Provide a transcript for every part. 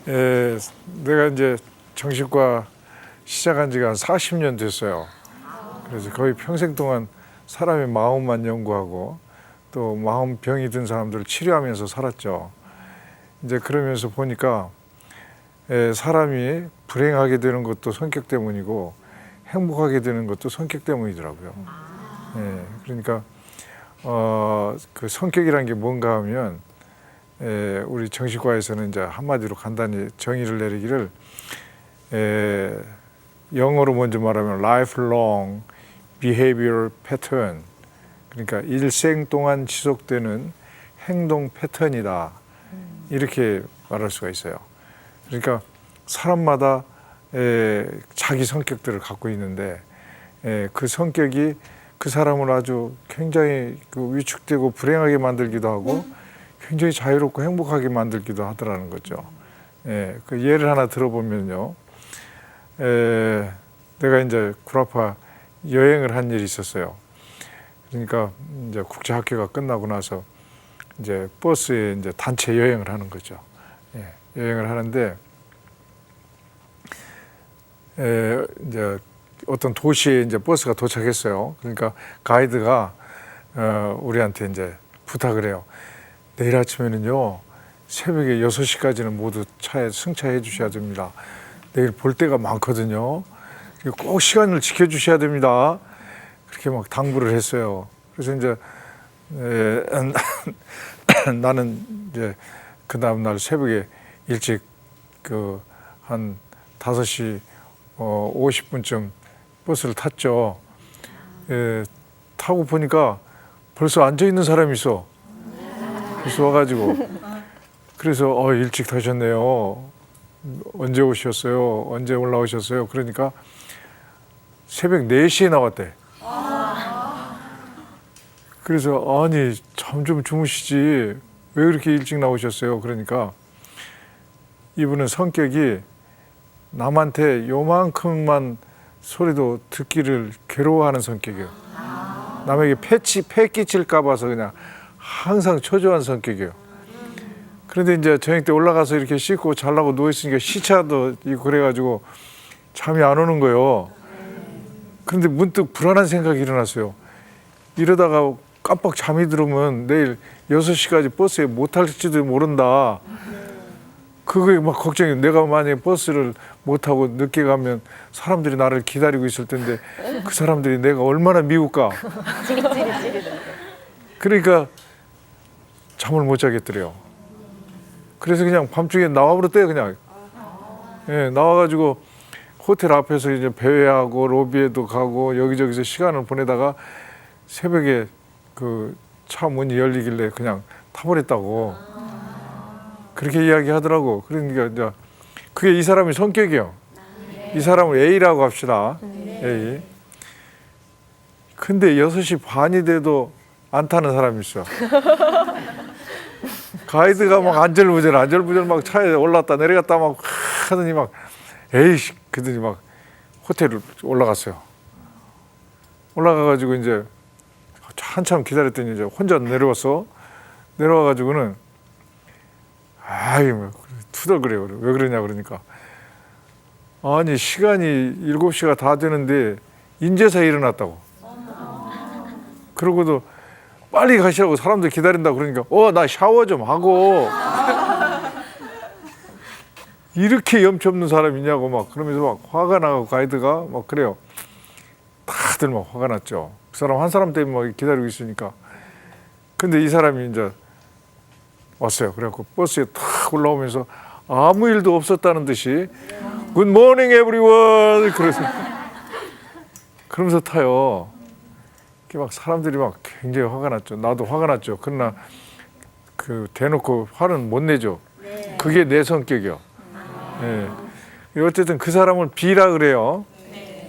에, 내가 이제 정신과 시작한 지가 한 40년 됐어요. 그래서 거의 평생 동안 사람의 마음만 연구하고 또 마음 병이 든 사람들을 치료하면서 살았죠. 이제 그러면서 보니까 사람이 불행하게 되는 것도 성격 때문이고 행복하게 되는 것도 성격 때문이더라고요. 그러니까 그 성격이란 게 뭔가 하면 우리 정신과에서는 이제 한마디로 간단히 정의를 내리기를 영어로 먼저 말하면 lifelong behavioral pattern, 그러니까 일생 동안 지속되는 행동 패턴이다, 이렇게 말할 수가 있어요. 그러니까 사람마다 자기 성격들을 갖고 있는데 그 성격이 그 사람을 아주 굉장히 위축되고 불행하게 만들기도 하고 굉장히 자유롭고 행복하게 만들기도 하더라는 거죠. 그 예를 하나 들어보면요. 내가 이제 구라파 여행을 한 일이 있었어요. 그러니까 이제 국제학교가 끝나고 나서 이제 버스에 이제 단체 여행을 하는 거죠. 여행을 하는데 이제 어떤 도시에 이제 버스가 도착했어요. 그러니까 가이드가 우리한테 이제 부탁을 해요. 내일 아침에는요, 새벽에 6시까지는 모두 차에 승차해 주셔야 됩니다. 내일 볼 데가 많거든요. 꼭 시간을 지켜주셔야 됩니다. 그렇게 막 당부를 했어요. 그래서 이제 나는 이제 그 다음 날 새벽에 일찍 한 5시 50분쯤 버스를 탔죠. 타고 보니까 벌써 앉아 있는 사람이 있어. 그래서 와가지고 그래서 일찍 타셨네요. 언제 오셨어요? 언제 올라오셨어요? 그러니까 새벽 4시에 나왔대. 그래서 아니 잠 좀 주무시지 왜 그렇게 일찍 나오셨어요? 그러니까 이분은 성격이 남한테 요만큼만 소리도 듣기를 괴로워하는 성격이에요. 남에게 패 끼칠까 봐서 그냥 항상 초조한 성격이에요. 그런데 이제 저녁 때 올라가서 이렇게 씻고 자려고 누워있으니까 시차도 있고 그래가지고 잠이 안 오는 거예요. 그런데 문득 불안한 생각이 일어났어요. 이러다가 깜빡 잠이 들으면 내일 6시까지 버스에 못 탈지도 모른다. 그게 막 걱정이. 내가 만약에 버스를 못 타고 늦게 가면 사람들이 나를 기다리고 있을 텐데 그 사람들이 내가 얼마나 미울까. 그러니까 잠을 못 자겠더래요. 그래서 그냥 밤중에 나와버렸대요. 그냥 나와가지고 호텔 앞에서 이제 배회하고 로비에도 가고 여기저기서 시간을 보내다가 새벽에 그 차 문이 열리길래 그냥 타버렸다고 그렇게 이야기하더라고. 그러니까 이제 그게 이 사람의 성격이에요. 이 사람을 A라고 합시다. A. 근데 6시 반이 돼도 안 타는 사람이 있어. 가이드가 막 안절부절 막 차에 올랐다 내려갔다 막 하더니 막 에이씨 그러더니 막 호텔을 올라갔어요. 올라가가지고 이제 한참 기다렸더니 이제 혼자 내려와가지고는 뭐 투덜거려요. 왜 그러냐 그러니까 아니 시간이 7시가 다 되는데 인제서 일어났다고. 그러고도 빨리 가시라고 사람들 기다린다고 그러니까 나 샤워 좀 하고 이렇게 염치 없는 사람 있냐고 막 그러면서 막 화가 나고 가이드가 막 그래요. 다들 막 화가 났죠. 그 사람 한 사람 때문에 막 기다리고 있으니까. 근데 이 사람이 이제 왔어요. 그래갖고 버스에 탁 올라오면서 아무 일도 없었다는 듯이 Good morning everyone 그러면서 타요. 막 사람들이 막 굉장히 화가 났죠. 나도 화가 났죠. 그러나 그 대놓고 화는 못 내죠. 그게 내 성격이요. 어쨌든 그 사람을 B라 그래요.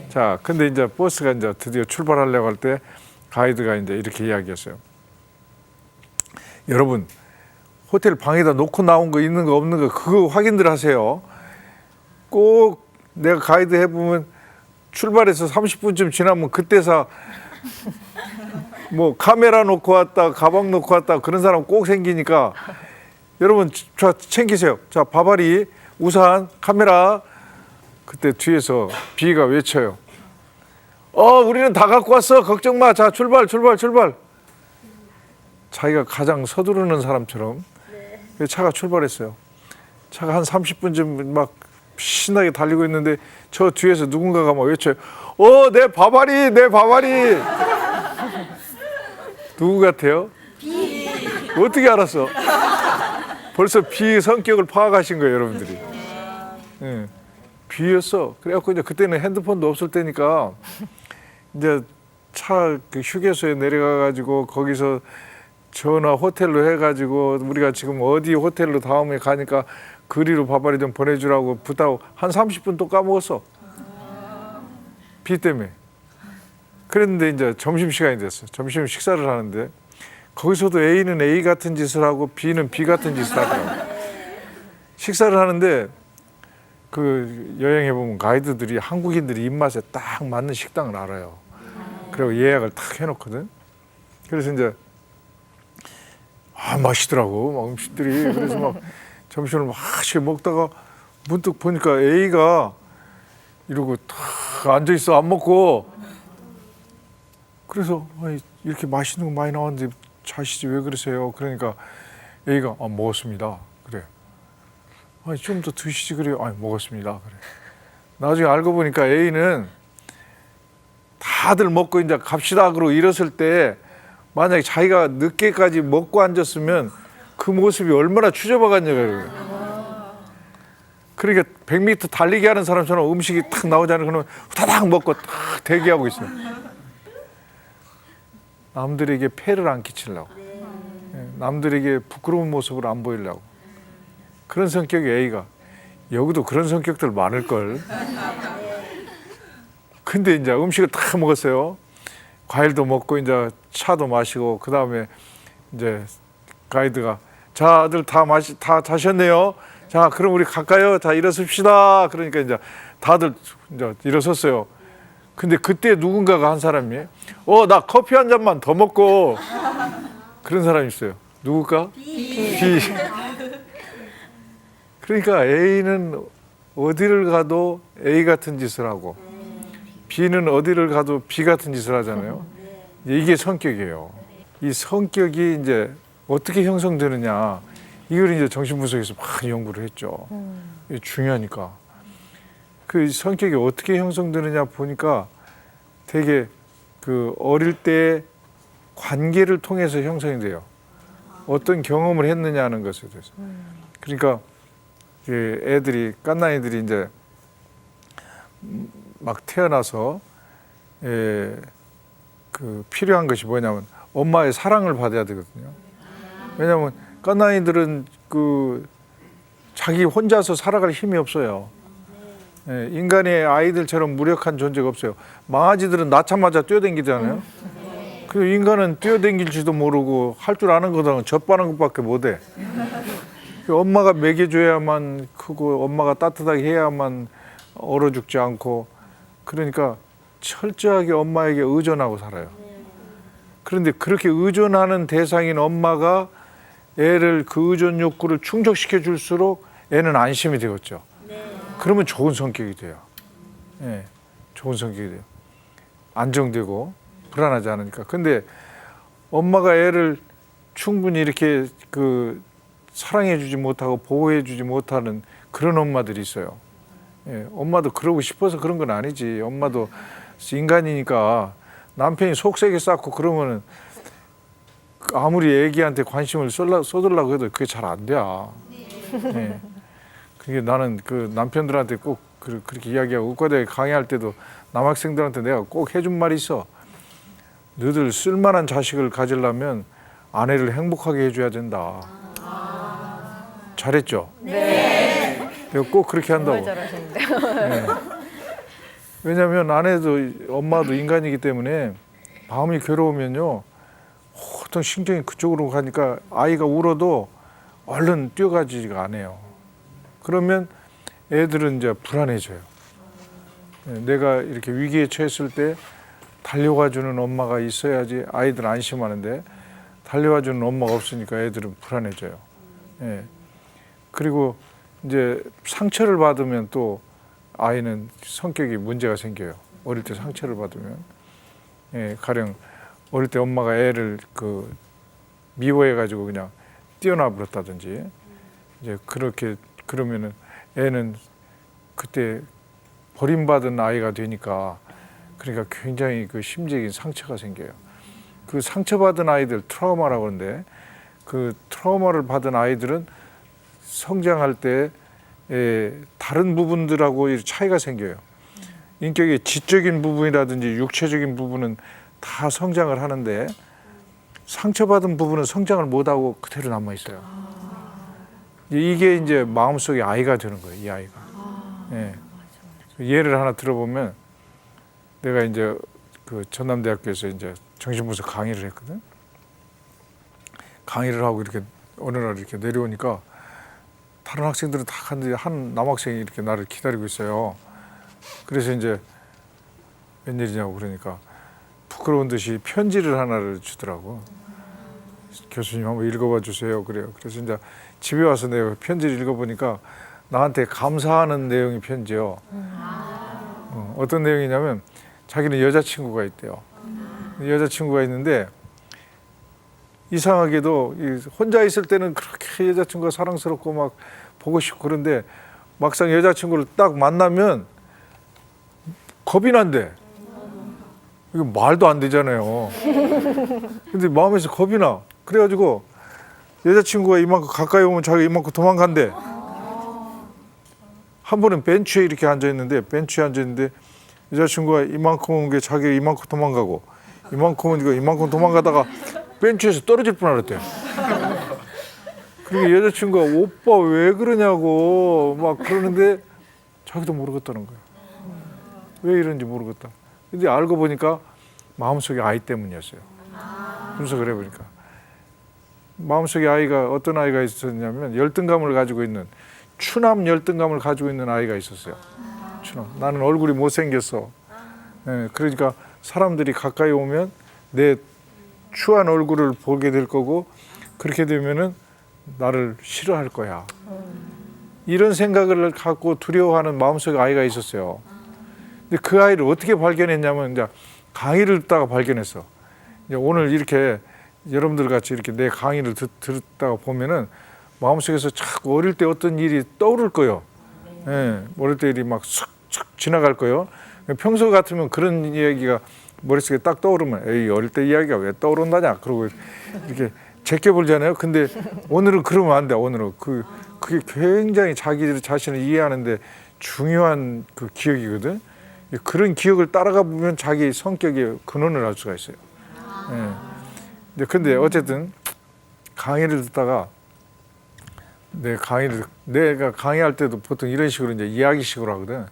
자, 근데 이제 버스가 이제 드디어 출발하려고 할 때 가이드가 이제 이렇게 이야기했어요. 여러분, 호텔 방에다 놓고 나온 거 있는 거 없는 거 그거 확인들 하세요. 꼭 내가 가이드 해보면 출발해서 30분쯤 지나면 그때서 뭐 카메라 놓고 왔다, 가방 놓고 왔다 그런 사람 꼭 생기니까 여러분 자 챙기세요. 자, 바바리 우산, 카메라. 그때 뒤에서 B가 외쳐요. 우리는 다 갖고 왔어. 걱정 마. 자, 출발. 자기가 가장 서두르는 사람처럼 차가 출발했어요. 차가 한 30분쯤 막 신나게 달리고 있는데 저 뒤에서 누군가가 막 외쳐요. 내 바바리. 누구 같아요? B. 어떻게 알았어? 벌써 B 성격을 파악하신 거예요, 여러분들이. 예. B였어. 그래갖고 이제 그때는 핸드폰도 없을 때니까 이제 차 그 휴게소에 내려가가지고 거기서 전화 호텔로 해가지고 우리가 지금 어디 호텔로 다음에 가니까 거리로 바바리 좀 보내주라고 부탁하고 한 30분 또 까먹었어. B 때문에. 그랬는데 이제 점심시간이 됐어. 점심 식사를 하는데 거기서도 A는 A 같은 짓을 하고 B는 B 같은 짓을 하더라고. 식사를 하는데 그 여행해 보면 가이드들이 한국인들이 입맛에 딱 맞는 식당을 알아요. 그리고 예약을 딱 해놓거든. 그래서 이제 맛있더라고 막 음식들이. 그래서 막 점심을 맛있게 먹다가 문득 보니까 A가 이러고 딱 앉아 있어 안 먹고. 그래서 이렇게 맛있는 거 많이 나왔는데 자시지 왜 그러세요? 그러니까 A가 먹었습니다. 그래. 좀 더 드시지 그래요. 먹었습니다. 그래. 나중에 알고 보니까 A는 다들 먹고 이제 갑시다 그러고 일었을 때 만약에 자기가 늦게까지 먹고 앉았으면 그 모습이 얼마나 추잡아갔냐고요. 그러니까 100m 달리기 하는 사람처럼 음식이 탁 나오잖아요. 그러면 후다닥 먹고 탁 대기하고 있어요. 남들에게 폐를 안 끼치려고. 남들에게 부끄러운 모습을 안 보이려고. 그런 성격이 A가. 여기도 그런 성격들 많을걸. 근데 이제 음식을 다 먹었어요. 과일도 먹고 이제 차도 마시고 그 다음에 이제 가이드가 자, 아들 다 자셨네요. 자, 그럼 우리 갈까요? 자, 일어섭시다. 그러니까 이제 다들 이제 일어섰어요. 근데 그때 누군가가 한 사람이 나 커피 한 잔만 더 먹고 그런 사람이 있어요. 누굴까? B. 그러니까 A는 어디를 가도 A 같은 짓을 하고 B는 어디를 가도 B 같은 짓을 하잖아요. 이게 성격이에요. 이 성격이 이제 어떻게 형성되느냐, 이걸 이제 정신분석에서 많이 연구를 했죠. 이게 중요하니까. 그 성격이 어떻게 형성되느냐 보니까 되게 그 어릴 때 관계를 통해서 형성이 돼요. 어떤 경험을 했느냐는 것에 대해서. 그러니까 애들이 갓난이들이 이제 막 태어나서 그 필요한 것이 뭐냐면 엄마의 사랑을 받아야 되거든요. 왜냐하면 갓난이들은 그 자기 혼자서 살아갈 힘이 없어요. 인간의 아이들처럼 무력한 존재가 없어요. 강아지들은 낳자마자 뛰어댕기잖아요. 그 인간은 뛰어댕길지도 모르고 할 줄 아는 거는 젖바는 것밖에 못해. 엄마가 먹여줘야만 크고 엄마가 따뜻하게 해야만 얼어 죽지 않고, 그러니까 철저하게 엄마에게 의존하고 살아요. 그런데 그렇게 의존하는 대상인 엄마가 애를 그 의존 욕구를 충족시켜 줄수록 애는 안심이 되겠죠. 그러면 좋은 성격이 돼요. 좋은 성격이 돼요. 안정되고 불안하지 않으니까. 근데 엄마가 애를 충분히 이렇게 그 사랑해주지 못하고 보호해주지 못하는 그런 엄마들이 있어요. 엄마도 그러고 싶어서 그런 건 아니지. 엄마도 인간이니까 남편이 속세게 쌓고 그러면은 아무리 애기한테 관심을 쏟으려고 해도 그게 잘 안 돼. 그게 나는 그 남편들한테 꼭 그렇게 이야기하고 의과대에 강의할 때도 남학생들한테 내가 꼭 해준 말이 있어. 너희들 쓸만한 자식을 가지려면 아내를 행복하게 해줘야 된다. 잘했죠? 네. 내가 꼭 그렇게 한다고. 정말 잘하시는데요. 왜냐하면 아내도 엄마도 인간이기 때문에 마음이 괴로우면요, 보통 신경이 그쪽으로 가니까 아이가 울어도 얼른 뛰어가지가 않아요. 그러면 애들은 이제 불안해져요. 내가 이렇게 위기에 처했을 때 달려가주는 엄마가 있어야지 아이들 안심하는데 달려와주는 엄마가 없으니까 애들은 불안해져요. 그리고 이제 상처를 받으면 또 아이는 성격이 문제가 생겨요. 어릴 때 상처를 받으면. 예, 가령 어릴 때 엄마가 애를 미워해가지고 그냥 뛰어나 버렸다든지, 이제 그렇게 그러면은 애는 그때 버림받은 아이가 되니까, 그러니까 굉장히 그 심리적인 상처가 생겨요. 그 상처받은 아이들, 트라우마라고 하는데, 그 트라우마를 받은 아이들은 성장할 때 다른 부분들하고 차이가 생겨요. 인격의 지적인 부분이라든지 육체적인 부분은 다 성장을 하는데, 상처받은 부분은 성장을 못하고 그대로 남아 있어요. 이게 이제 마음속에 아이가 되는 거예요, 이 아이가. 예. 예를 하나 들어보면, 내가 이제 그 전남대학교에서 이제 정신분석 강의를 했거든. 강의를 하고 이렇게 어느 날 이렇게 내려오니까 다른 학생들은 다 갔는데 한 남학생이 이렇게 나를 기다리고 있어요. 그래서 이제 웬일이냐고 그러니까 부끄러운 듯이 편지를 하나를 주더라고. 교수님 한번 읽어봐 주세요. 그래요. 그래서 이제 집에 와서 내가 편지를 읽어보니까 나한테 감사하는 내용의 편지요. 어떤 내용이냐면 자기는 여자친구가 있대요. 여자친구가 있는데 이상하게도 혼자 있을 때는 그렇게 여자친구가 사랑스럽고 막 보고 싶고 그런데 막상 여자친구를 딱 만나면 겁이 난대. 이거 말도 안 되잖아요. 근데 마음에서 겁이 나. 그래가지고 여자친구가 이만큼 가까이 오면 자기가 이만큼 도망간대. 한 번은 벤치에 이렇게 앉아있는데, 여자친구가 이만큼 온 게 자기가 이만큼 도망가고, 이만큼 오니까 이만큼 도망가다가 벤치에서 떨어질 뻔했대. 그리고 여자친구가 오빠 왜 그러냐고 막 그러는데 자기도 모르겠다는 거야. 왜 이런지 모르겠다. 근데 알고 보니까 마음속에 아이 때문이었어요. 분석을 해보니까 마음속에 아이가, 어떤 아이가 있었냐면 열등감을 가지고 있는, 추남 열등감을 가지고 있는 아이가 있었어요. 추남. 나는 얼굴이 못생겼어. 예, 그러니까 사람들이 가까이 오면 내 추한 얼굴을 보게 될 거고, 그렇게 되면은 나를 싫어할 거야. 이런 생각을 갖고 두려워하는 마음속에 아이가 있었어요. 근데 그 아이를 어떻게 발견했냐면, 이제 강의를 듣다가 발견했어. 이제 오늘 이렇게 여러분들 같이 이렇게 내 강의를 듣다가 보면은 마음속에서 자꾸 어릴 때 어떤 일이 떠오를 거예요. 예, 어릴 때 일이 막 쑥쑥 지나갈 거예요. 평소 같으면 그런 이야기가 머릿속에 딱 떠오르면, 에이, 어릴 때 이야기가 왜 떠오른다냐, 그러고 이렇게 제껴보잖아요. 근데 오늘은 그러면 안 돼. 오늘은 그게 굉장히 자기 자신을 이해하는데 중요한 그 기억이거든. 그런 기억을 따라가 보면 자기 성격의 근원을 알 수가 있어요. 예. 근데 어쨌든 강의를 듣다가, 내가 강의할 때도 보통 이런 식으로 이제 이야기식으로 하거든.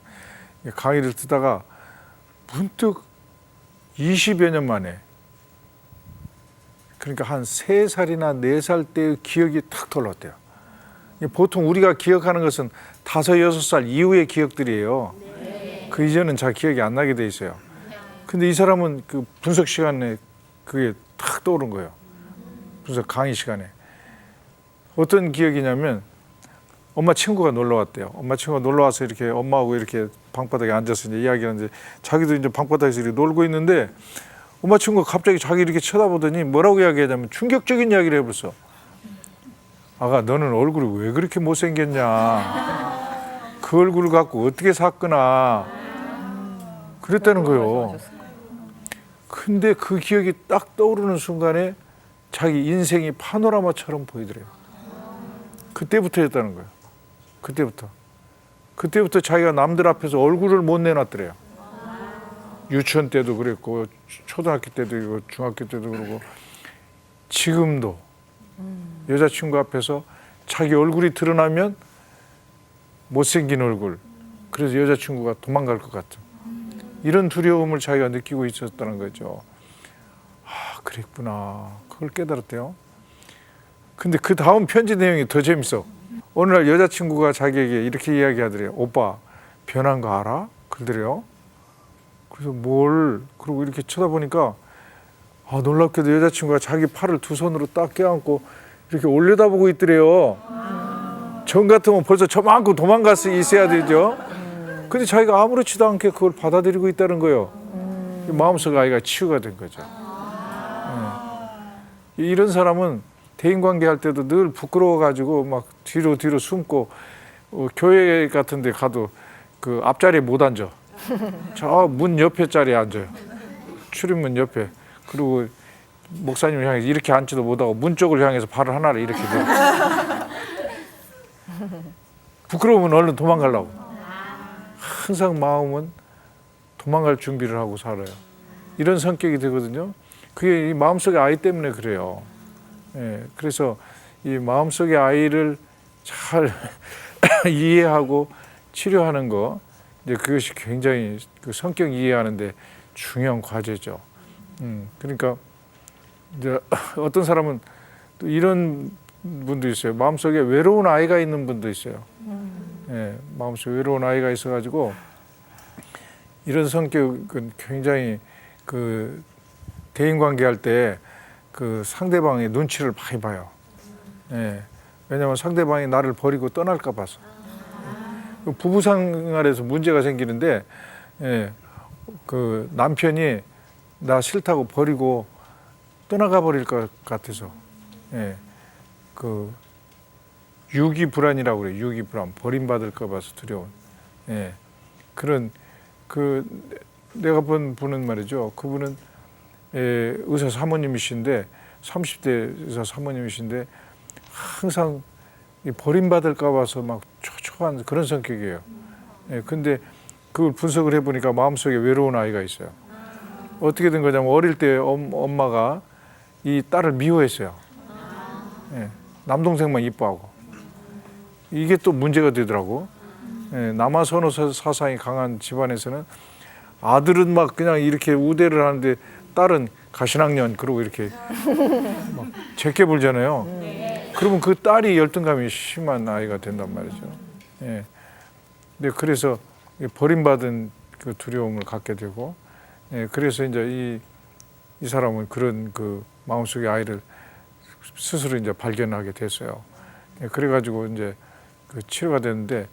강의를 듣다가 문득 20여 년 만에, 그러니까 한 3살이나 4살 때의 기억이 탁 떠올랐대요. 보통 우리가 기억하는 것은 5, 6살 이후의 기억들이에요. 그 이전은 잘 기억이 안 나게 돼 있어요. 근데 이 사람은 그 분석 시간에 그게 탁 떠오른 거예요. 분석 강의 시간에. 어떤 기억이냐면, 엄마 친구가 놀러 왔대요. 엄마 친구가 놀러 와서 이렇게 엄마하고 이렇게 방바닥에 앉아서 이제 이야기하는데, 자기도 이제 방바닥에서 이렇게 놀고 있는데, 엄마 친구가 갑자기 자기 이렇게 쳐다보더니 뭐라고 이야기하냐면 충격적인 이야기를 해버렸어. 아가, 너는 얼굴이 왜 그렇게 못생겼냐. 그 얼굴을 갖고 어떻게 샀거나. 그랬다는 거예요. 근데 그 기억이 딱 떠오르는 순간에 자기 인생이 파노라마처럼 보이더래요. 그때부터였다는 거예요. 그때부터 자기가 남들 앞에서 얼굴을 못 내놨더래요. 유치원 때도 그랬고, 초등학교 때도 그렇고, 중학교 때도 그러고, 지금도 여자친구 앞에서 자기 얼굴이 드러나면 못생긴 얼굴, 그래서 여자친구가 도망갈 것 같은 이런 두려움을 자기가 느끼고 있었다는 거죠. 아, 그랬구나. 그걸 깨달았대요. 근데 그 다음 편지 내용이 더 재밌어. 어느 날 여자친구가 자기에게 이렇게 이야기하더래요. 오빠, 변한 거 알아? 그러더래요. 그래서 그러고 이렇게 쳐다보니까, 아, 놀랍게도 여자친구가 자기 팔을 두 손으로 딱 껴안고 이렇게 올려다보고 있더래요. 전 같으면 벌써 저만큼 도망가서 있어야 되죠. 근데 자기가 아무렇지도 않게 그걸 받아들이고 있다는 거예요. 마음속 아이가 치유가 된 거죠. 이런 사람은 대인관계 할 때도 늘 부끄러워가지고 막 뒤로 숨고 교회 같은 데 가도 그 앞자리에 못 앉아. 저 문 옆에 자리에 앉아요. 출입문 옆에. 그리고 목사님을 향해서 이렇게 앉지도 못하고 문 쪽을 향해서 발을 하나를 이렇게 넣어. 부끄러우면 얼른 도망가려고. 항상 마음은 도망갈 준비를 하고 살아요. 이런 성격이 되거든요. 그게 이 마음속의 아이 때문에 그래요. 예, 그래서 이 마음속의 아이를 잘 이해하고 치료하는 거, 이제 그것이 굉장히 그 성격 이해하는데 중요한 과제죠. 그러니까 이제 어떤 사람은 또 이런 분도 있어요. 마음속에 외로운 아이가 있는 분도 있어요. 예, 마음속에 외로운 아이가 있어가지고 이런 성격은 굉장히 그 대인관계 할 때 그 상대방의 눈치를 많이 봐요. 예, 왜냐하면 상대방이 나를 버리고 떠날까 봐서. 부부 생활에서 문제가 생기는데, 예, 그 남편이 나 싫다고 버리고 떠나가 버릴 것 같아서, 예, 그 유기 불안이라고 그래요. 유기 불안, 버림받을까 봐서 두려운. 예, 그런 그 내가 본 분은 말이죠. 그분은 의사 사모님이신데 30대 의사 사모님이신데 항상 버림받을까 봐서 막 초조한 그런 성격이에요. 예, 근데 그걸 분석을 해보니까 마음속에 외로운 아이가 있어요. 어떻게 된 거냐면 어릴 때 엄마가 이 딸을 미워했어요. 예, 남동생만 이뻐하고. 이게 또 문제가 되더라고. 예, 남아 선호 사상이 강한 집안에서는 아들은 막 그냥 이렇게 우대를 하는데 딸은 가시학년 그러고 이렇게 막 제껴 불잖아요. 그러면 그 딸이 열등감이 심한 아이가 된단 말이죠. 예. 근데 그래서 버림받은 그 두려움을 갖게 되고, 예. 그래서 이제 이 사람은 그런 그 마음속의 아이를 스스로 이제 발견하게 됐어요. 예. 그래가지고 이제 그 치료가 됐는데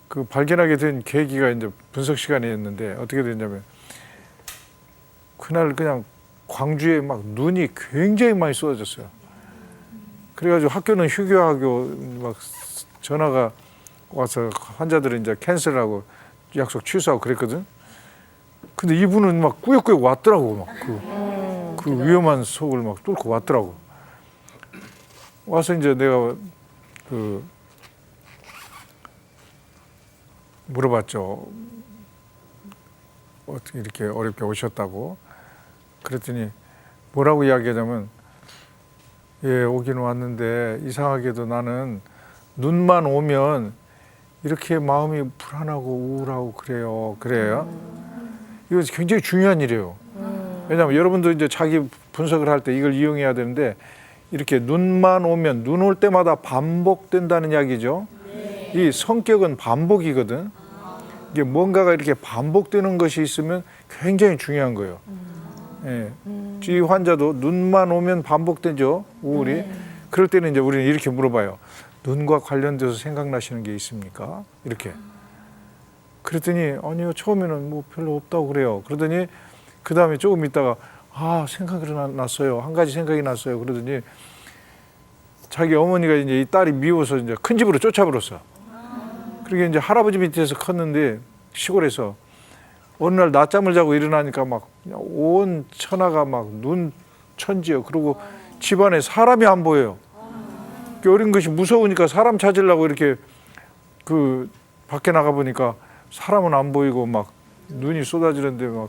그 발견하게 된 계기가 이제 분석 시간이었는데 어떻게 됐냐면 그날 그냥 광주에 막 눈이 굉장히 많이 쏟아졌어요. 그래가지고 학교는 휴교하고 막 전화가 와서 환자들은 이제 캔슬하고 약속 취소하고 그랬거든. 근데 이분은 막 꾸역꾸역 왔더라고. 막 그 위험한 속을 막 뚫고 왔더라고. 와서 이제 내가 그 물어봤죠. 어떻게 이렇게 어렵게 오셨다고. 그랬더니 뭐라고 이야기하냐면, 예, 오긴 왔는데 이상하게도 나는 눈만 오면 이렇게 마음이 불안하고 우울하고 그래요. 이거 굉장히 중요한 일이에요. 왜냐하면 여러분도 이제 자기 분석을 할 때 이걸 이용해야 되는데 이렇게 눈만 오면 눈 올 때마다 반복된다는 이야기죠. 이 성격은 반복이거든. 이게 뭔가가 이렇게 반복되는 것이 있으면 굉장히 중요한 거예요. 예. 이 환자도 눈만 오면 반복되죠, 우울이. 그럴 때는 이제 우리는 이렇게 물어봐요. 눈과 관련돼서 생각나시는 게 있습니까? 이렇게. 그랬더니 아니요, 처음에는 뭐 별로 없다고 그래요. 그러더니 그 다음에 조금 있다가 생각이 났어요. 한 가지 생각이 났어요. 그러더니 자기 어머니가 이제 이 딸이 미워서 이제 큰 집으로 쫓아버렸어. 그러게 이제 할아버지 밑에서 컸는데 시골에서 어느 날 낮잠을 자고 일어나니까 막 온 천하가 막 눈 천지요. 그리고 집안에 사람이 안 보여요. 어린 것이 무서우니까 사람 찾으려고 이렇게 그 밖에 나가 보니까 사람은 안 보이고 막 눈이 쏟아지는데 막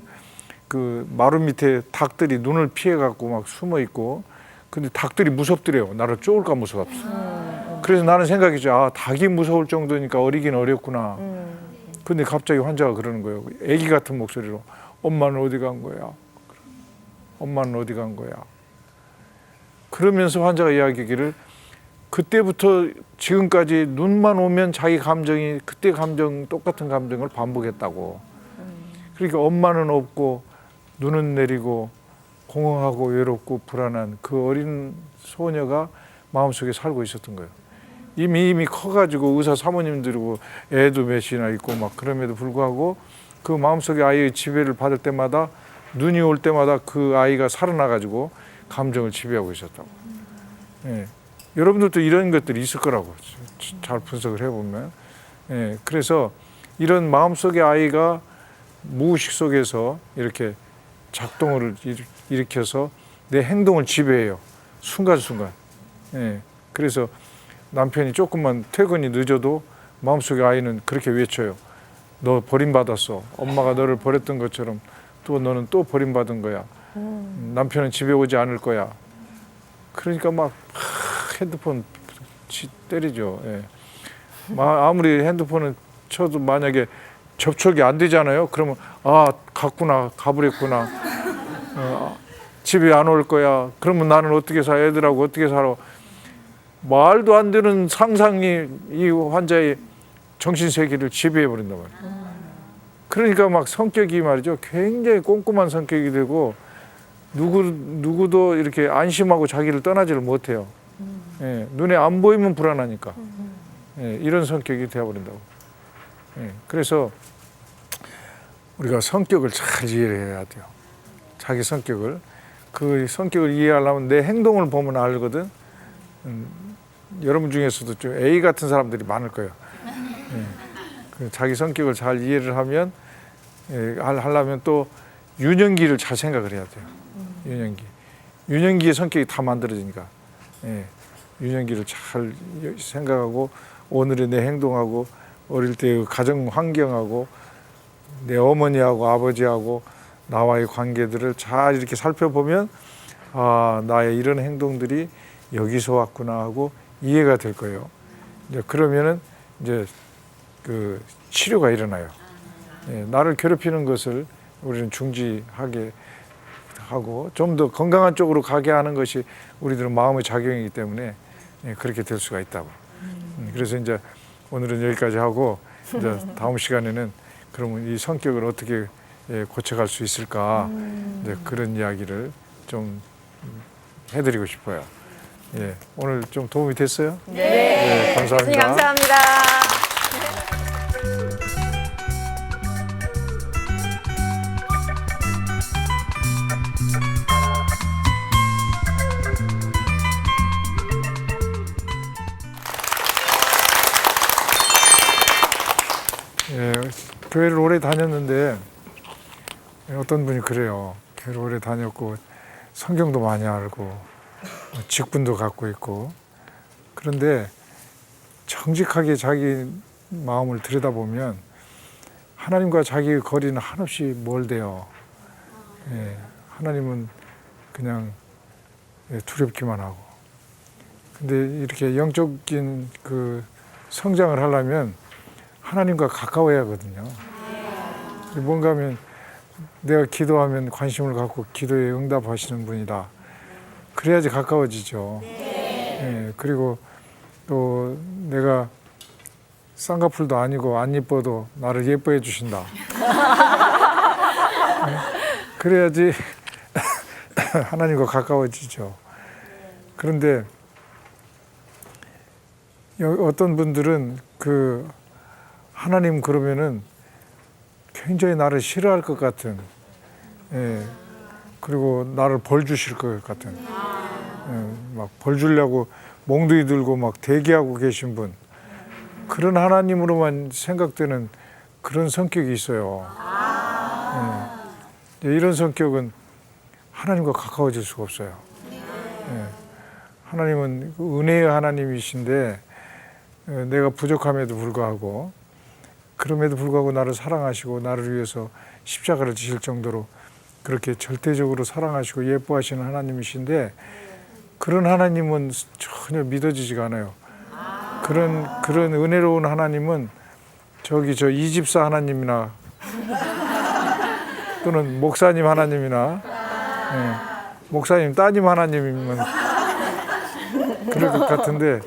그 마루 밑에 닭들이 눈을 피해 갖고 막 숨어 있고, 근데 닭들이 무섭더래요. 나를 쪼을까 무서웠어. 그래서 나는 생각했죠. 닭이 무서울 정도니까 어리긴 어렸구나. 근데 갑자기 환자가 그러는 거예요. 애기 같은 목소리로 엄마는 어디 간 거야? 엄마는 어디 간 거야? 그러면서 환자가 이야기하기를 그때부터 지금까지 눈만 오면 자기 감정이 그때 감정 똑같은 감정을 반복했다고. 그러니까 엄마는 없고 눈은 내리고 공허하고 외롭고 불안한 그 어린 소녀가 마음속에 살고 있었던 거예요. 이미 커가지고 의사 사모님들이고 애도 몇이나 있고 막 그럼에도 불구하고 그 마음속에 아이의 지배를 받을 때마다 눈이 올 때마다 그 아이가 살아나가지고 감정을 지배하고 있었다고. 예. 여러분들도 이런 것들이 있을 거라고 잘 분석을 해보면. 예. 그래서 이런 마음속의 아이가 무의식 속에서 이렇게 작동을 일으켜서 내 행동을 지배해요. 순간순간. 예. 그래서 남편이 조금만 퇴근이 늦어도 마음속의 아이는 그렇게 외쳐요. 너 버림받았어. 엄마가 너를 버렸던 것처럼 또 너는 또 버림받은 거야. 남편은 집에 오지 않을 거야. 그러니까 막 핸드폰 때리죠. 예. 아무리 핸드폰은 쳐도 만약에 접촉이 안 되잖아요. 그러면 갔구나, 가버렸구나. 집에 안 올 거야. 그러면 나는 어떻게 살아? 애들하고 어떻게 살아? 말도 안 되는 상상이 이 환자의 정신세계를 지배해 버린단 말이에요. 그러니까 막 성격이 말이죠. 굉장히 꼼꼼한 성격이 되고 누구도 이렇게 안심하고 자기를 떠나지를 못해요. 예, 눈에 안 보이면 불안하니까. 예, 이런 성격이 되어버린다고. 예, 그래서 우리가 성격을 잘 이해해야 돼요. 자기 성격을. 그 성격을 이해하려면 내 행동을 보면 알거든. 여러분 중에서도 좀 A 같은 사람들이 많을 거예요. 예, 그 자기 성격을 잘 이해를 하면 하려면 또 유년기를 잘 생각을 해야 돼요. 유년기의 성격이 다 만들어지니까. 예, 유년기를 잘 생각하고 오늘의 내 행동하고 어릴 때의 가정 환경하고 내 어머니하고 아버지하고 나와의 관계들을 잘 이렇게 살펴보면 나의 이런 행동들이 여기서 왔구나 하고 이해가 될 거예요. 이제 그러면은 이제 그 치료가 일어나요. 예, 나를 괴롭히는 것을 우리는 중지하게 하고 좀 더 건강한 쪽으로 가게 하는 것이 우리들은 마음의 작용이기 때문에 그렇게 될 수가 있다고. 그래서 이제 오늘은 여기까지 하고 이제 다음 시간에는 그러면 이 성격을 어떻게 고쳐갈 수 있을까 이제 그런 이야기를 좀 해드리고 싶어요. 예, 오늘 좀 도움이 됐어요? 네. 감사합니다. 감사합니다. 예, 교회를 오래 다녔는데 어떤 분이 그래요. 교회를 오래 다녔고 성경도 많이 알고 직분도 갖고 있고 그런데 정직하게 자기 마음을 들여다보면 하나님과 자기의 거리는 한없이 멀대요. 예, 하나님은 그냥 두렵기만 하고. 근데 이렇게 영적인 그 성장을 하려면 하나님과 가까워야 하거든요. 뭔가 하면 내가 기도하면 관심을 갖고 기도에 응답하시는 분이다. 그래야지 가까워지죠. 예, 그리고 또 내가 쌍꺼풀도 아니고 안 예뻐도 나를 예뻐해 주신다. 그래야지 하나님과 가까워지죠. 그런데 어떤 분들은 그 하나님 그러면은 굉장히 나를 싫어할 것 같은, 예, 그리고 나를 벌 주실 것 같은, 예, 막 벌 주려고 몽둥이 들고 막 대기하고 계신 분, 그런 하나님으로만 생각되는 그런 성격이 있어요. 예, 이런 성격은 하나님과 가까워질 수가 없어요. 예, 하나님은 은혜의 하나님이신데 내가 부족함에도 불구하고 그럼에도 불구하고 나를 사랑하시고 나를 위해서 십자가를 지실 정도로 그렇게 절대적으로 사랑하시고 예뻐하시는 하나님이신데 그런 하나님은 전혀 믿어지지가 않아요. 그런 은혜로운 하나님은 저 이집사 하나님이나 또는 목사님 하나님이나 목사님 따님 하나님이면 그럴 것 같은데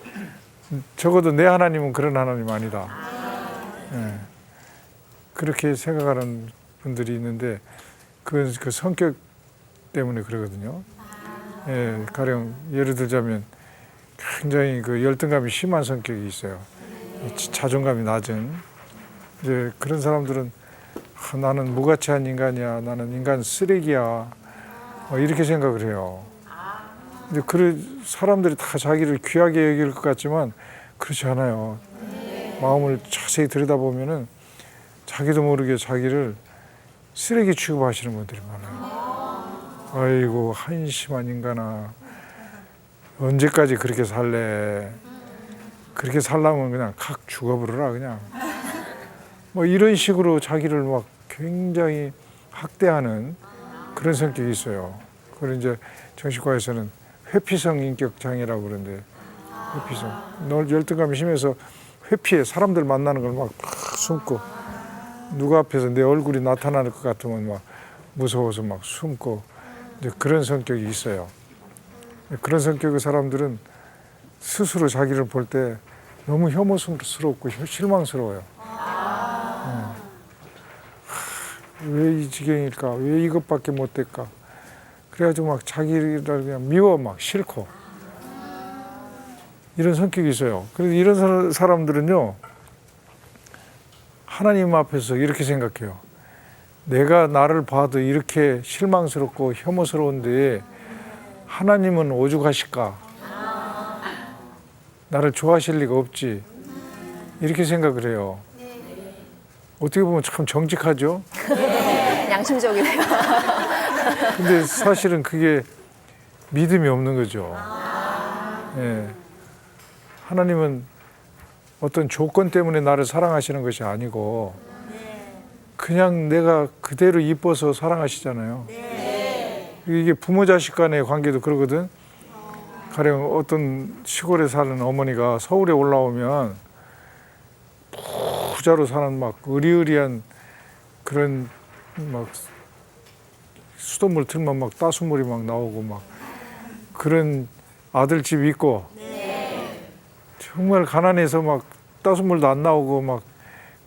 적어도 내 하나님은 그런 하나님 아니다. 그렇게 생각하는 분들이 있는데 그건 그 성격 때문에 그러거든요. 가령 예를 들자면 굉장히 그 열등감이 심한 성격이 있어요. 자존감이 낮은. 이제 그런 사람들은 나는 무가치한 인간이야. 나는 인간 쓰레기야. 이렇게 생각을 해요. 근데 그 사람들이 다 자기를 귀하게 여길 것 같지만 그렇지 않아요. 마음을 자세히 들여다보면은 자기도 모르게 자기를 쓰레기 취급하시는 분들이 많아요. 아이고 한심한 인간아. 언제까지 그렇게 살래? 그렇게 살려면 그냥 칵 죽어버려라 그냥. 뭐 이런 식으로 자기를 막 굉장히 학대하는 그런 성격이 있어요. 그걸 이제 정신과에서는 회피성 인격 장애라고 그러는데, 회피성. 열등감이 심해서 회피해. 사람들 만나는 걸 막 숨고, 누가 앞에서 내 얼굴이 나타날 것 같으면 막 무서워서 막 숨고, 이제 그런 성격이 있어요. 그런 성격의 사람들은 스스로 자기를 볼 때 너무 혐오스럽고 실망스러워요. 왜 이 지경일까? 왜 이것밖에 못 될까? 그래가지고 막 자기를 그냥 미워, 막 싫고. 이런 성격이 있어요. 그래서 이런 사람들은요, 하나님 앞에서 이렇게 생각해요. 내가 나를 봐도 이렇게 실망스럽고 혐오스러운데 하나님은 오죽하실까? 나를 좋아하실 리가 없지. 이렇게 생각을 해요. 어떻게 보면 참 정직하죠? 양심적이네요. 근데 사실은 그게 믿음이 없는 거죠. 예. 하나님은 어떤 조건 때문에 나를 사랑하시는 것이 아니고 그냥 내가 그대로 이뻐서 사랑하시잖아요. 이게 부모 자식 간의 관계도 그러거든. 가령 어떤 시골에 사는 어머니가 서울에 올라오면 부자로 사는 막 의리의리한 그런 막 수돗물 틀면 막 따수물이 막 나오고 막 그런 아들집이 있고 정말 가난해서 막 따수물도 안 나오고 막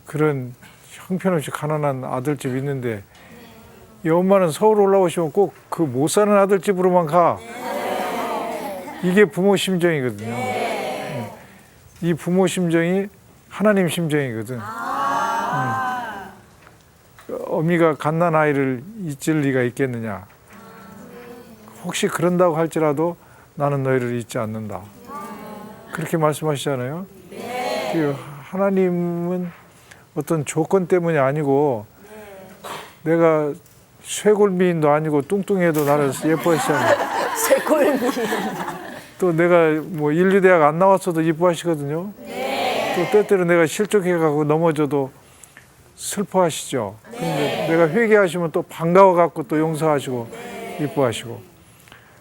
그런 형편없이 가난한 아들집이 있는데 이 엄마는 서울 올라오시면 꼭 그 못 사는 아들집으로만 가. 이게 부모 심정이거든요. 이 부모 심정이 하나님 심정이거든. 어미가 갓난 아이를 잊을 리가 있겠느냐. 혹시 그런다고 할지라도 나는 너희를 잊지 않는다. 그렇게 말씀하시잖아요. 하나님은 어떤 조건 때문이 아니고 내가 쇠골미인도 아니고 뚱뚱해도 나를 예뻐하시잖아요. 쇠골미. 또 내가 뭐 인류대학 안 나왔어도 예뻐하시거든요. 또 때때로 내가 실족해가고 넘어져도 슬퍼하시죠. 근데 내가 회개하시면 또 반가워갖고 또 용서하시고 예뻐하시고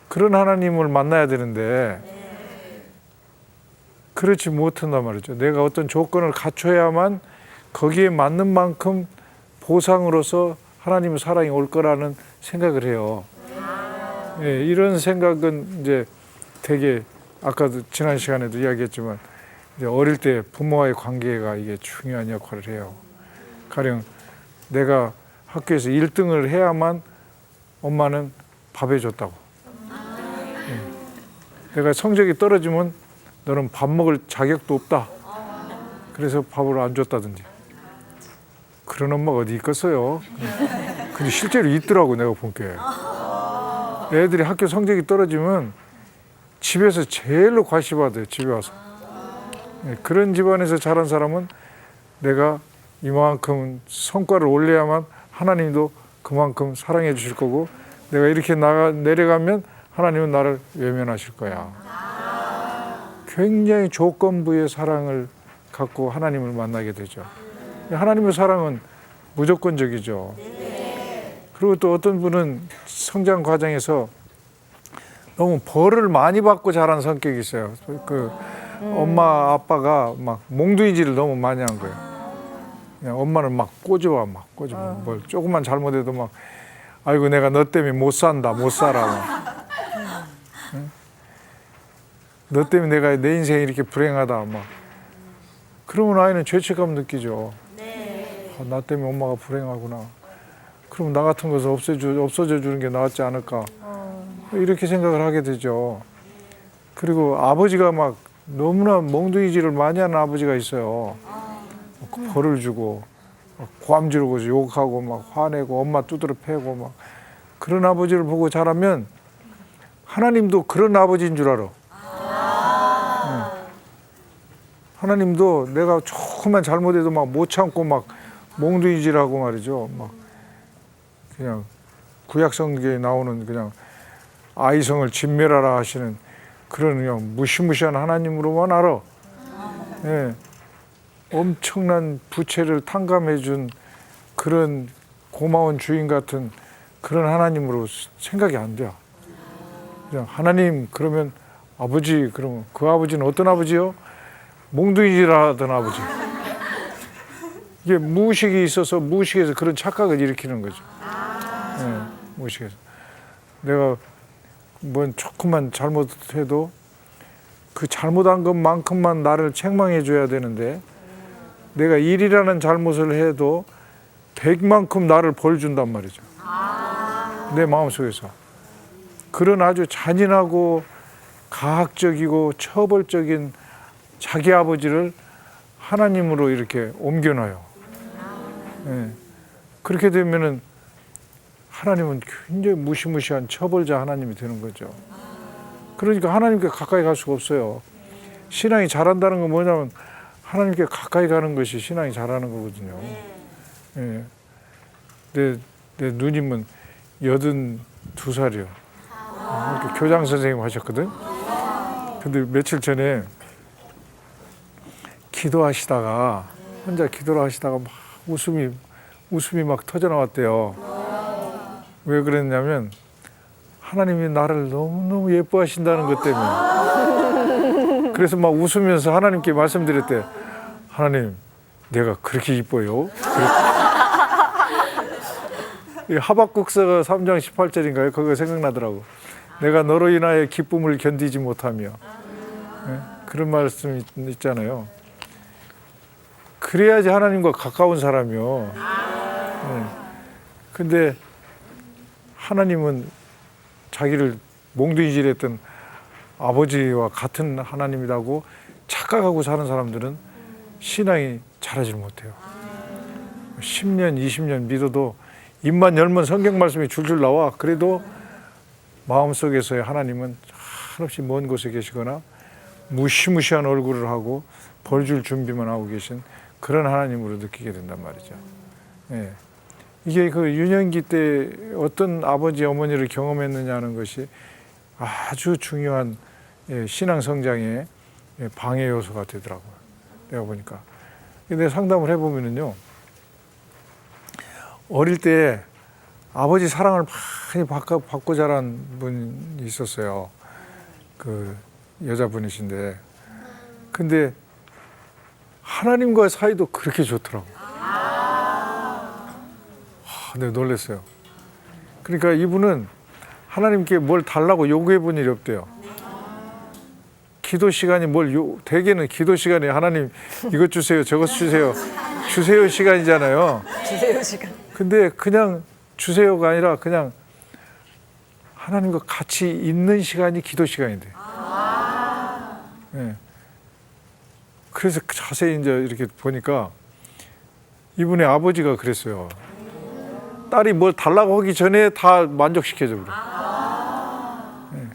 그런 하나님을 만나야 되는데 그렇지 못한단 말이죠. 내가 어떤 조건을 갖춰야만 거기에 맞는 만큼 보상으로서 하나님의 사랑이 올 거라는 생각을 해요. 예, 이런 생각은 이제 되게 아까도 지난 시간에도 이야기했지만 이제 어릴 때 부모와의 관계가 이게 중요한 역할을 해요. 가령 내가 학교에서 1등을 해야만 엄마는 밥 해줬다고. 예. 내가 성적이 떨어지면 너는 밥 먹을 자격도 없다. 그래서 밥을 안 줬다든지. 그런 엄마가 어디 있겠어요. 근데 실제로 있더라고 내가 본 게. 애들이 학교 성적이 떨어지면 집에서 제일로 과시받아요. 집에 와서. 그런 집안에서 자란 사람은 내가 이만큼 성과를 올려야만 하나님도 그만큼 사랑해 주실 거고 내가 이렇게 내려가면 하나님은 나를 외면하실 거야. 굉장히 조건부의 사랑을 갖고 하나님을 만나게 되죠. 하나님의 사랑은 무조건적이죠. 그리고 또 어떤 분은 성장 과정에서 너무 벌을 많이 받고 자란 성격이 있어요. 그 엄마 아빠가 막 몽둥이질을 너무 많이 한 거예요. 그냥 엄마는 막 꼬집어. 뭘 조금만 잘못해도 막 아이고 내가 너 때문에 못 산다 못 살아. 막. 응? 너 때문에 내가 내 인생이 이렇게 불행하다 막. 그러면 아이는 죄책감 느끼죠. 나 때문에 엄마가 불행하구나. 그럼 나 같은 것을 없어져 주는 게 낫지 않을까. 이렇게 생각을 하게 되죠. 그리고 아버지가 막 너무나 멍둥이질을 많이 하는 아버지가 있어요. 벌을 주고 고함 지르고 욕하고 막 화내고 엄마 두드러 패고 막 그런 아버지를 보고 자라면 하나님도 그런 아버지인 줄 알아. 하나님도 내가 조금만 잘못해도 막 못 참고 막 몽둥이질하고 말이죠. 막 그냥 구약 성경에 나오는 그냥 아이성을 진멸하라 하시는 그런 그냥 무시무시한 하나님으로만 알아. 예. 엄청난 부채를 탕감해 준 그런 고마운 주인 같은 그런 하나님으로 생각이 안 돼. 그냥 하나님 그러면 아버지 그러면 그 아버지는 어떤 아버지요? 몽둥이질하던 아버지. 이게 무의식이 있어서 무의식에서 그런 착각을 일으키는 거죠. 네, 무의식에서. 내가 뭔 조금만 잘못해도 그 잘못한 것만큼만 나를 책망해 줘야 되는데 내가 일이라는 잘못을 해도 100만큼 나를 벌 준단 말이죠. 내 마음속에서. 그런 아주 잔인하고 가학적이고 처벌적인 자기 아버지를 하나님으로 이렇게 옮겨놔요. 예. 그렇게 되면은 하나님은 굉장히 무시무시한 처벌자 하나님이 되는 거죠. 그러니까 하나님께 가까이 갈 수가 없어요. 신앙이 잘한다는 건 뭐냐면 하나님께 가까이 가는 것이 신앙이 잘하는 거거든요. 예. 내 누님은 82살이요. 이렇게 교장 선생님 하셨거든. 근데 며칠 전에 기도하시다가 혼자 기도를 하시다가 막 웃음이 막 터져 나왔대요. 왜 그랬냐면 하나님이 나를 너무너무 예뻐하신다는 것 때문에. 그래서 막 웃으면서 하나님께 말씀드렸대. 하나님, 내가 그렇게 이뻐요? 이 하박국서가 3장 18절인가요? 그거 생각나더라고. 내가 너로 인하여 기쁨을 견디지 못하며. 네? 그런 말씀 있잖아요. 그래야지 하나님과 가까운 사람이요. 네. 근데 하나님은 자기를 몽둥이질했던 아버지와 같은 하나님이라고 착각하고 사는 사람들은 신앙이 자라질 못해요. 10년, 20년 믿어도 입만 열면 성경 말씀이 줄줄 나와. 그래도 마음속에서의 하나님은 한없이 먼 곳에 계시거나 무시무시한 얼굴을 하고 벌줄 준비만 하고 계신 그런 하나님으로 느끼게 된단 말이죠. 예. 이게 그 유년기 때 어떤 아버지 어머니를 경험했느냐는 것이 아주 중요한 신앙 성장의 방해 요소가 되더라고요. 내가 보니까. 근데 상담을 해보면은요, 어릴 때 아버지 사랑을 많이 받고 자란 분이 있었어요. 그 여자분이신데. 근데 하나님과의 사이도 그렇게 좋더라고. 내가 놀랐어요. 그러니까 이분은 하나님께 뭘 달라고 요구해 본 일이 없대요. 기도 시간이 대개는 기도 시간에 하나님 이것 주세요, 저것 주세요, 주세요 시간이잖아요. 주세요 시간. 근데 그냥 주세요가 아니라 그냥 하나님과 같이 있는 시간이 기도 시간인데. 네. 그래서 자세히 이제 이렇게 보니까 이분의 아버지가 그랬어요. 딸이 뭘 달라고 하기 전에 다 만족시켜줘 그래. 네.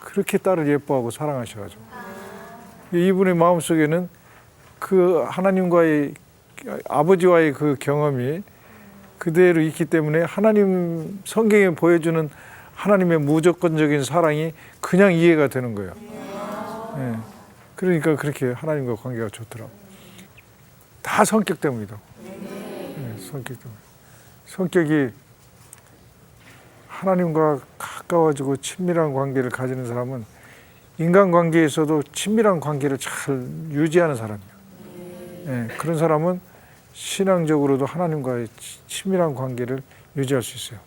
그렇게 딸을 예뻐하고 사랑하셔가지고 이분의 마음속에는 그 하나님과의 아버지와의 그 경험이 그대로 있기 때문에 하나님 성경에 보여주는 하나님의 무조건적인 사랑이 그냥 이해가 되는 거예요. 네. 그러니까 그렇게 하나님과 관계가 좋더라고. 다 성격 때문이다. 네, 성격 때문에. 성격이 하나님과 가까워지고 친밀한 관계를 가지는 사람은 인간관계에서도 친밀한 관계를 잘 유지하는 사람이에요. 네, 그런 사람은 신앙적으로도 하나님과의 친밀한 관계를 유지할 수 있어요.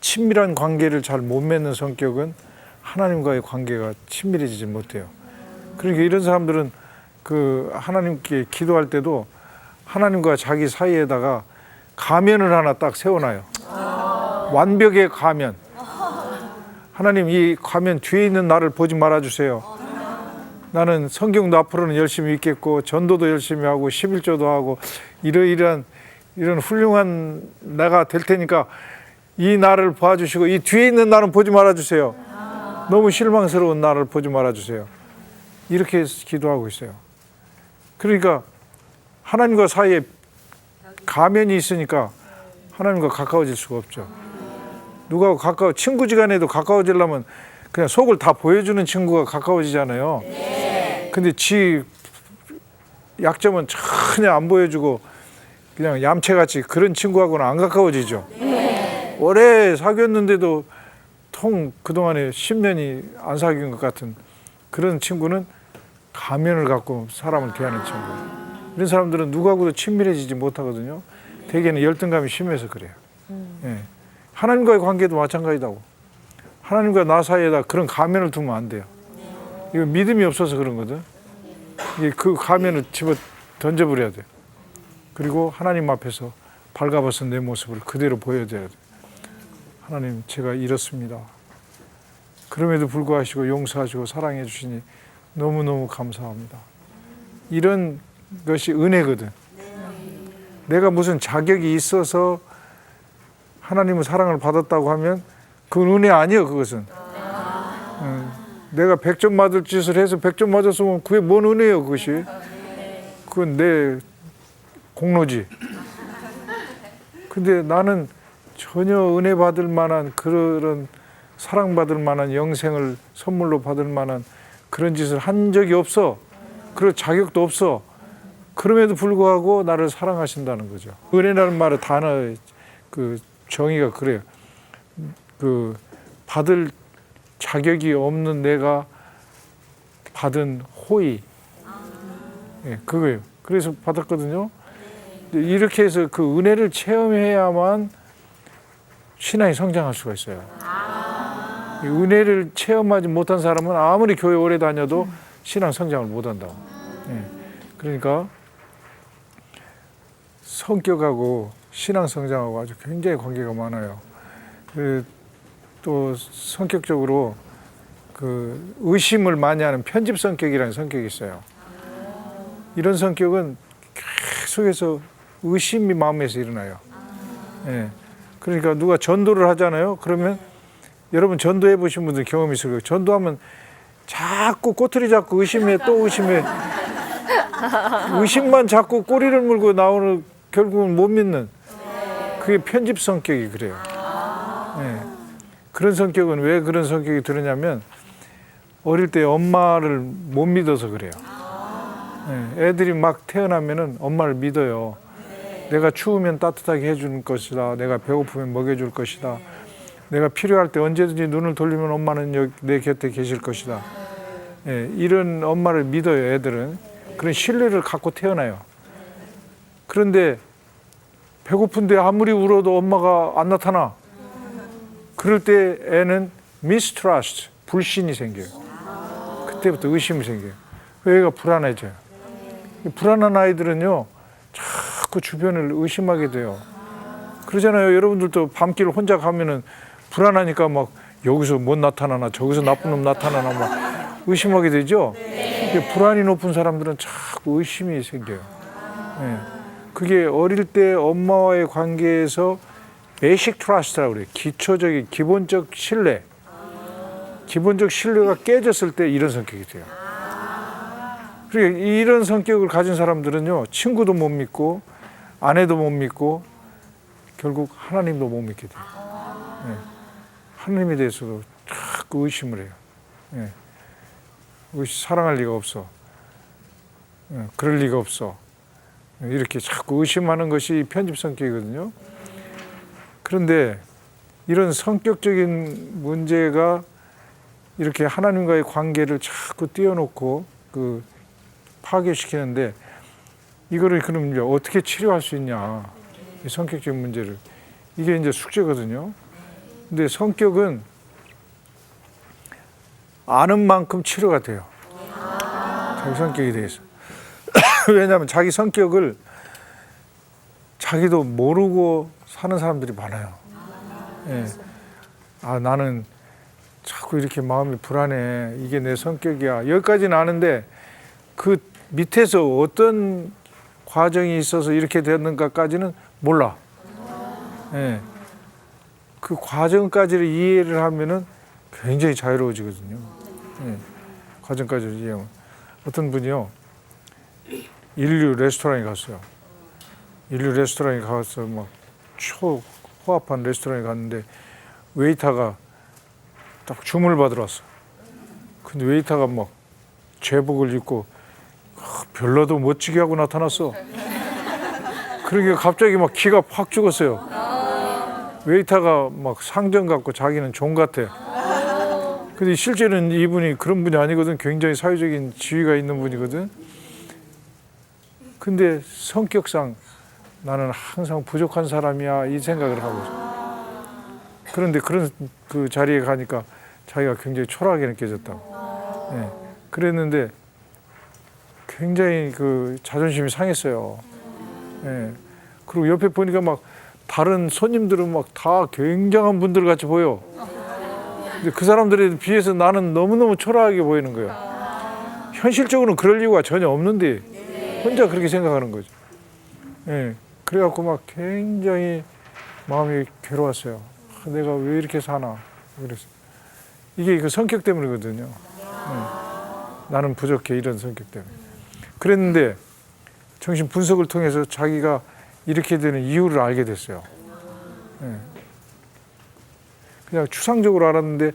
친밀한 관계를 잘 못 맺는 성격은 하나님과의 관계가 친밀해지지 못해요. 그러니까 이런 사람들은 그 하나님께 기도할 때도 하나님과 자기 사이에다가 가면을 하나 딱 세워놔요. 완벽의 가면. 하나님 이 가면 뒤에 있는 나를 보지 말아주세요. 나는 성경도 앞으로는 열심히 읽겠고 전도도 열심히 하고 11조도 하고 이런 훌륭한 나가 될 테니까 이 나를 봐주시고 이 뒤에 있는 나는 보지 말아주세요. 너무 실망스러운 나를 보지 말아주세요. 이렇게 기도하고 있어요. 그러니까 하나님과 사이에 가면이 있으니까 하나님과 가까워질 수가 없죠. 누가 친구지간에도 가까워지려면 그냥 속을 다 보여주는 친구가 가까워지잖아요. 근데 지 약점은 전혀 안 보여주고 그냥 얌체같이 그런 친구하고는 안 가까워지죠. 오래 사귀었는데도 그동안에 10년이 안 사귄 것 같은 그런 친구는 가면을 갖고 사람을 대하는 친구. 이런 사람들은 누구하고도 친밀해지지 못하거든요. 대개는 열등감이 심해서 그래요. 예. 하나님과의 관계도 마찬가지다고. 하나님과 나 사이에다 그런 가면을 두면 안 돼요. 이거 믿음이 없어서 그런 거든. 그 가면을 집어 던져버려야 돼요. 그리고 하나님 앞에서 발가벗은 내 모습을 그대로 보여줘야 돼요. 하나님, 제가 이렇습니다. 그럼에도 불구하시고 용서하시고 사랑해 주시니 너무너무 감사합니다. 이런 것이 은혜거든. 내가 무슨 자격이 있어서 하나님의 사랑을 받았다고 하면 그건 은혜 아니에요. 그것은 내가 100점 맞을 짓을 해서 100점 맞았으면 그게 뭔 은혜예요. 그것이 그건 내 공로지. 근데 나는 전혀 은혜 받을 만한 그런 사랑받을 만한 영생을 선물로 받을 만한 그런 짓을 한 적이 없어. 그럴 자격도 없어. 그럼에도 불구하고 나를 사랑하신다는 거죠. 은혜라는 말의 단어의 그 정의가 그래요. 그 받을 자격이 없는 내가 받은 호의. 예, 그거예요. 그래서 받았거든요. 이렇게 해서 그 은혜를 체험해야만 신앙이 성장할 수가 있어요. 이 은혜를 체험하지 못한 사람은 아무리 교회 오래 다녀도 신앙 성장을 못한다고. 예, 그러니까 성격하고 신앙 성장하고 아주 굉장히 관계가 많아요. 또 성격적으로 그 의심을 많이 하는 편집 성격이라는 성격이 있어요. 이런 성격은 계속해서 의심이 마음에서 일어나요. 예. 그러니까 누가 전도를 하잖아요. 그러면 여러분 전도해 보신 분들 경험이 있을 거예요. 전도하면 자꾸 꼬투리 잡고 의심해 또 의심해. 의심만 자꾸 꼬리를 물고 나오는 결국은 못 믿는 그게 편집 성격이 그래요. 예. 그런 성격은 왜 그런 성격이 들었냐면 어릴 때 엄마를 못 믿어서 그래요. 예. 애들이 막 태어나면은 엄마를 믿어요. 내가 추우면 따뜻하게 해줄 것이다. 내가 배고프면 먹여줄 것이다. 내가 필요할 때 언제든지 눈을 돌리면 엄마는 여기 내 곁에 계실 것이다. 예. 이런 엄마를 믿어요. 애들은. 그런 신뢰를 갖고 태어나요. 그런데 배고픈데 아무리 울어도 엄마가 안 나타나. 그럴 때 애는 mistrust, 불신이 생겨요. 그때부터 의심이 생겨요. 애가 불안해져요. 불안한 아이들은요, 자꾸 주변을 의심하게 돼요. 그러잖아요. 여러분들도 밤길 혼자 가면은 불안하니까 막 여기서 못 나타나나 저기서 나쁜 놈 나타나나 막 의심하게 되죠. 불안이 높은 사람들은 자꾸 의심이 생겨요. 네. 그게 어릴 때 엄마와의 관계에서 베이식 트러스트라고 그래요. 기초적인 기본적 신뢰. 기본적 신뢰가 깨졌을 때 이런 성격이 돼요. 그러니까 이런 성격을 가진 사람들은요, 친구도 못 믿고 아내도 못 믿고 결국 하나님도 못 믿게 돼요. 네. 하나님에 대해서도 자꾸 의심을 해요. 네. 사랑할 리가 없어. 네. 그럴 리가 없어. 이렇게 자꾸 의심하는 것이 편집 성격이거든요. 그런데 이런 성격적인 문제가 이렇게 하나님과의 관계를 자꾸 띄워놓고 파괴시키는데 이거를 그럼 이제 어떻게 치료할 수 있냐, 이 성격적인 문제를. 이게 이제 숙제거든요. 근데 성격은 아는 만큼 치료가 돼요. 자기 성격에 대해서. 왜냐하면 자기 성격을 자기도 모르고 사는 사람들이 많아요. 예. 아, 나는 자꾸 이렇게 마음이 불안해. 이게 내 성격이야. 여기까지는 아는데 그 밑에서 어떤 과정이 있어서 이렇게 됐는가까지는 몰라. 예. 그 과정까지를 이해를 하면은 굉장히 자유로워지거든요. 예. 과정까지를 이해하면. 어떤 분이요. 인류 레스토랑에 갔어요. 인류 레스토랑에 가서 막 초호합한 레스토랑에 갔는데 웨이터가 딱 주문을 받으러 왔어. 근데 웨이터가 막 제복을 입고 별로도 멋지게 하고 나타났어. 그러니까 갑자기 막 기가 팍 죽었어요. 웨이터가 막 상전 같고 자기는 종 같아. 근데 실제는 이분이 그런 분이 아니거든. 굉장히 사회적인 지위가 있는 분이거든. 근데 성격상 나는 항상 부족한 사람이야 이 생각을 하고 있어. 그런데 그런 그 자리에 가니까 자기가 굉장히 초라하게 느껴졌다고. 예. 그랬는데 굉장히 그 자존심이 상했어요. 예. 그리고 옆에 보니까 막 다른 손님들은 막 다 굉장한 분들 같이 보여. 근데 그 사람들에 비해서 나는 너무너무 초라하게 보이는 거예요. 현실적으로는 그럴 이유가 전혀 없는데 혼자 그렇게 생각하는 거죠. 예. 그래갖고 막 굉장히 마음이 괴로웠어요. 내가 왜 이렇게 사나. 그래서 이게 그 성격 때문이거든요. 나는 부족해 이런 성격 때문에. 그랬는데 정신 분석을 통해서 자기가 이렇게 되는 이유를 알게 됐어요. 예. 그냥 추상적으로 알았는데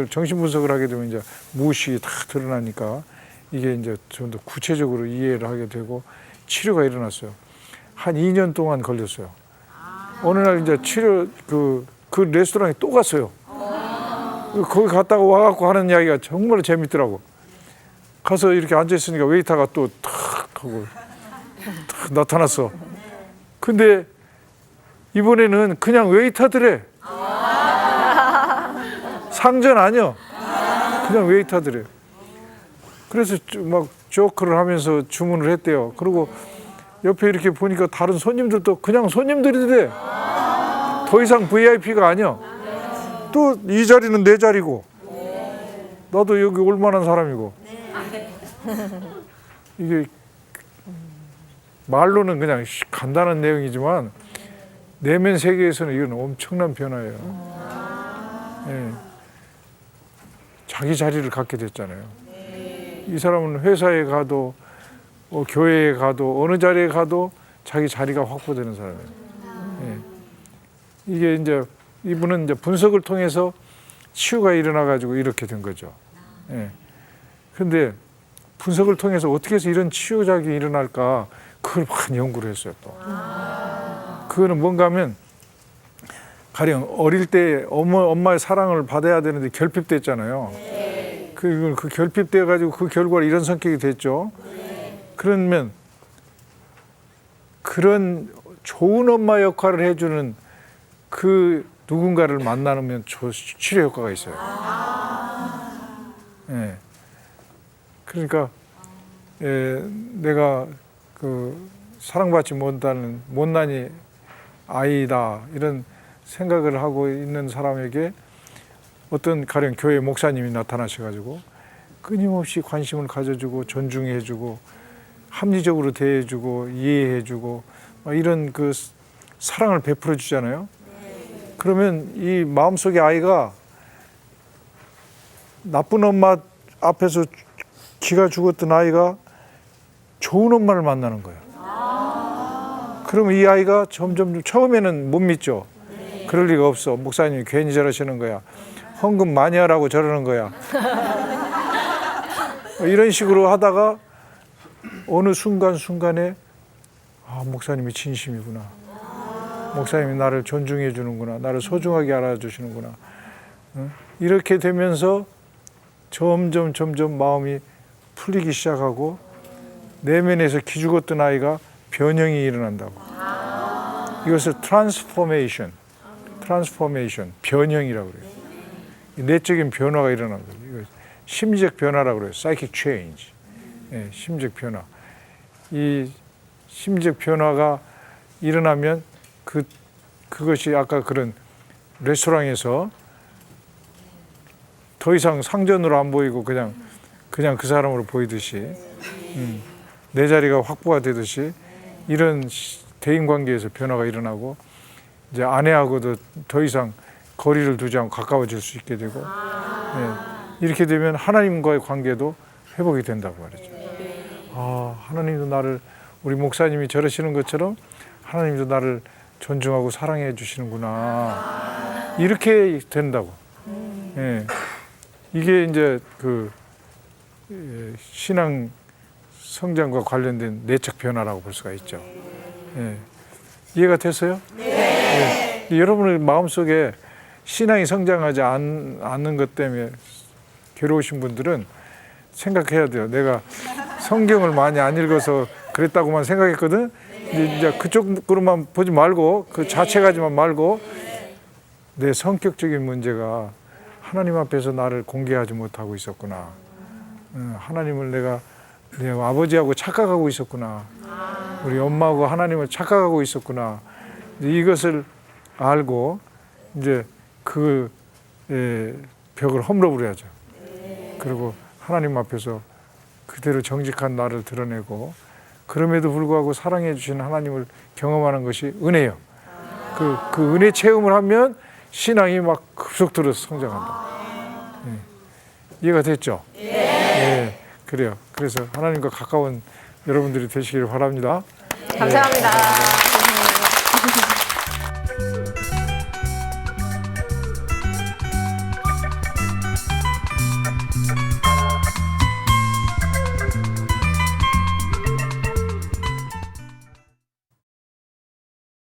정신 분석을 하게 되면 이제 무의식이 다 드러나니까 이게 이제 좀 더 구체적으로 이해를 하게 되고 치료가 일어났어요. 한 2년 동안 걸렸어요. 어느 날 이제 그 레스토랑에 또 갔어요. 거기 갔다가 와갖고 하는 이야기가 정말 재밌더라고. 가서 이렇게 앉아있으니까 웨이터가 또 탁 하고 탁 나타났어. 근데 이번에는 그냥 웨이터들에 상전 아니야. 그냥 웨이터들에. 그래서 막 조크를 하면서 주문을 했대요. 그리고 옆에 이렇게 보니까 다른 손님들도 그냥 손님들이래. 더 이상 VIP가 아니야. 또 이 자리는 내 자리고 나도 여기 올 만한 사람이고. 이게 말로는 그냥 간단한 내용이지만 내면 세계에서는 이건 엄청난 변화예요. 예. 자기 자리를 갖게 됐잖아요. 이 사람은 회사에 가도 교회에 가도 어느 자리에 가도 자기 자리가 확보되는 사람이에요. 예. 이게 이제 이분은 이제 분석을 통해서 치유가 일어나 가지고 이렇게 된 거죠. 예. 근데 분석을 통해서 어떻게 해서 이런 치유작이 일어날까 그걸 많이 연구를 했어요. 또 그거는 뭔가 하면 가령 어릴 때 엄마의 사랑을 받아야 되는데 결핍됐잖아요. 그 결핍돼 가지고 그 결과로 이런 성격이 됐죠. 그러면 그런 좋은 엄마 역할을 해주는 그 누군가를 만나면 치료 효과가 있어요. 예. 그러니까 내가 그 사랑받지 못하는 못난이 아이다 이런 생각을 하고 있는 사람에게 어떤 가령 교회 목사님이 나타나셔가지고 끊임없이 관심을 가져주고 존중해주고 합리적으로 대해주고 이해해주고 이런 그 사랑을 베풀어 주잖아요. 그러면 이 마음속의 아이가 나쁜 엄마 앞에서 기가 죽었던 아이가 좋은 엄마를 만나는 거예요. 그러면 이 아이가 점점 처음에는 못 믿죠. 그럴 리가 없어. 목사님이 괜히 저러시는 거야. 헌금 많이 하라고 저러는 거야. 이런 식으로 하다가 어느 순간순간에 목사님이 진심이구나. 목사님이 나를 존중해 주는구나. 나를 소중하게 알아주시는구나. 이렇게 되면서 점점 마음이 풀리기 시작하고 내면에서 기죽었던 아이가 변형이 일어난다고. 이것을 트랜스포메이션, 변형이라고 그래요. 내적인 변화가 일어나는 거예요. 심리적 변화라고 그래요. psychic change. 예, 심리적 변화. 이 심리적 변화가 일어나면 그것이 아까 그런 레스토랑에서 더 이상 상전으로 안 보이고 그냥 그 사람으로 보이듯이 내 자리가 확보가 되듯이 이런 대인 관계에서 변화가 일어나고 이제 아내하고도 더 이상 거리를 두지 않고 가까워질 수 있게 되고 이렇게 되면 하나님과의 관계도 회복이 된다고 말이죠. 아, 하나님도 나를 우리 목사님이 저러시는 것처럼 하나님도 나를 존중하고 사랑해 주시는구나. 이렇게 된다고. 예. 이게 이제 그 신앙 성장과 관련된 내적 변화라고 볼 수가 있죠. 예. 이해가 됐어요? 네. 예. 여러분의 마음속에 신앙이 성장하지 않는 것 때문에 괴로우신 분들은 생각해야 돼요. 내가 성경을 많이 안 읽어서 그랬다고만 생각했거든. 이제 그쪽으로만 보지 말고 그 자체 가지만 말고 내 성격적인 문제가 하나님 앞에서 나를 공개하지 못하고 있었구나. 하나님을 내가 내 아버지하고 착각하고 있었구나. 우리 엄마하고 하나님을 착각하고 있었구나. 이것을 알고 이제 그 벽을 헐물어버려야죠. 그리고 하나님 앞에서 그대로 정직한 나를 드러내고 그럼에도 불구하고 사랑해 주신 하나님을 경험하는 것이 은혜예요. 그 은혜 체험을 하면 신앙이 막 급속도로 성장한다. 이해가 됐죠? 네. 그래요. 그래서 하나님과 가까운 여러분들이 되시기를 바랍니다. 감사합니다.